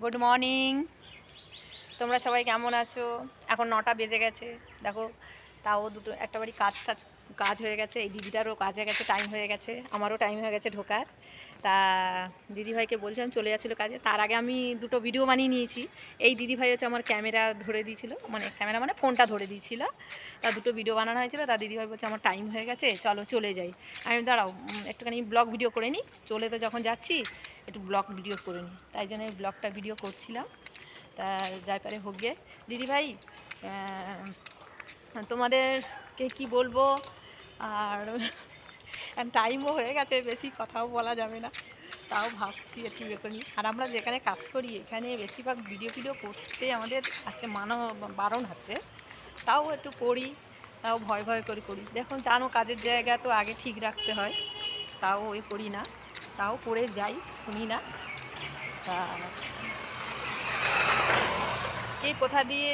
Good morning. তোমরা সবাই কেমন আছো? এখন 9টা বেজে গেছে। দেখো তাও একটা বাড়ি কাজ হয়ে গেছে। এই দিদিটারও কাজ হয়ে গেছে, টাইম হয়ে গেছে, আমারও টাইম হয়ে গেছে ঢোকার। তা দিদিভাইকে বলছিলাম চলে যাচ্ছিলো কাজে, তার আগে আমি দুটো ভিডিও বানিয়ে নিয়েছি। এই দিদিভাই হচ্ছে আমার ক্যামেরা ধরে দিয়েছিলো, মানে ফোনটা ধরে দিয়েছিলো। তা দুটো ভিডিও বানানো হয়েছিল। তা দিদিভাই বলছে আমার টাইম হয়ে গেছে, চলো চলে যাই। আমি দাঁড়াও একটুখানি ব্লগ ভিডিও করে নিই, চলে তো যখন যাচ্ছি একটু ব্লগ ভিডিও করে নিই। তাই জন্য ব্লগটা ভিডিও করছিলাম। তা যাই পারে হোক গে। দিদিভাই তোমাদেরকে কি বলবো, আর টাইমও হয়ে গেছে, বেশি কথাও বলা যাবে না। তাও ভাবছি একটু ইয়ে করি। আর আমরা যেখানে কাজ করি এখানে বেশিরভাগ ভিডিও করতে আমাদের আছে বারণ আছে, তাও একটু করি, তাও ভয় করে করি। দেখুন জানো কাজের জায়গা তো আগে ঠিক রাখতে হয়, তাও ওই করি না, তাও করে যাই, শুনি না। তা কে কোথা দিয়ে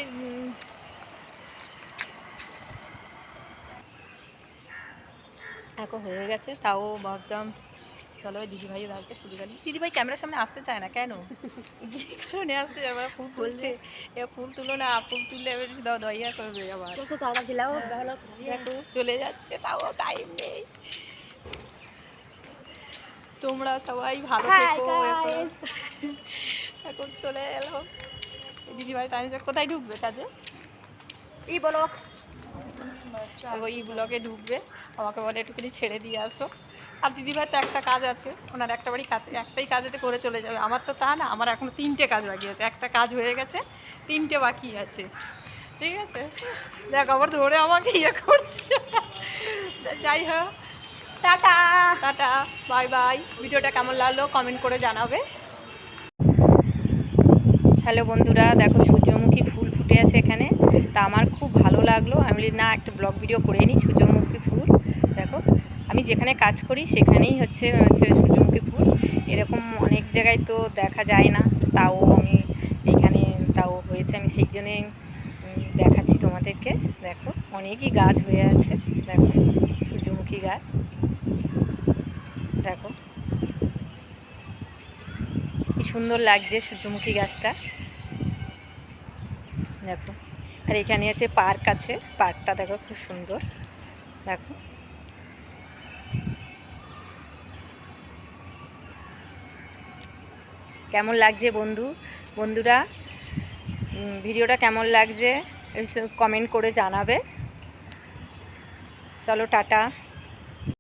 এখন হয়ে গেছে, তাও ভাবতাম চলো দিদিভাইও দাঁড়াচ্ছে সুবিধালি। দিদিভাই ক্যামেরার সামনে আসতে চায় না কেন? যে কারণে আসতে চায়, ওরা ফুল তুলছে, এ ফুল তুলো না, ফুল তুললে এবার দইয়া করবে আবার। দেখো চলে যাচ্ছে, তাও টাইম নেই। তোমরা সবাই ভালো থেকো। এখন চলে এলো দিদিভাই। তাই কোথায় ঢুকবে কাজে? এই বলো ওই ব্লগে ঢুকবে, আমাকে বলে একটুখানি ছেড়ে দিয়ে আসো। আর দিদিভাই তো একটা কাজ আছে, ওনার একটা বাড়ি কাজ, একটাই কাজেতে করে চলে যাবে। আমার তো তা না, আমার এখনো 3টে কাজ বাকি আছে। একটা কাজ হয়ে গেছে, 3টে বাকি আছে। ঠিক আছে, দেখ আবার ধরে আমাকে ইয়ে করছে। যাই হোক, টাটা টাটা, বাই বাই। ভিডিওটা কেমন লাগলো কমেন্ট করে জানাবে। হ্যালো বন্ধুরা, দেখো সূর্যমুখী ফুল ফুটে আছে এখানে। তা আমার খুব ভালো লাগলো। আমি বলি না একটা ব্লগ ভিডিও করে নিই। সূর্যমুখী ফুল দেখো, আমি যেখানে কাজ করি সেখানেই হচ্ছে সূর্যমুখী ফুল। এরকম অনেক জায়গায় তো দেখা যায় না, তাও আমি এখানে তাও হয়েছে, আমি সেই জন্যে দেখাচ্ছি তোমাদেরকে। দেখো অনেকই গাছ হয়ে আছে, দেখো সূর্যমুখী গাছ, দেখো কি সুন্দর লাগছে সূর্যমুখী গাছটা, দেখো। আর এখানে আছে পার্ক আছে, পার্কটা দেখো খুব সুন্দর, দেখো। কেমন লাগছে বন্ধুরা ভিডিওটা কেমন লাগছে কমেন্ট করে জানাবে। চলো টাটা।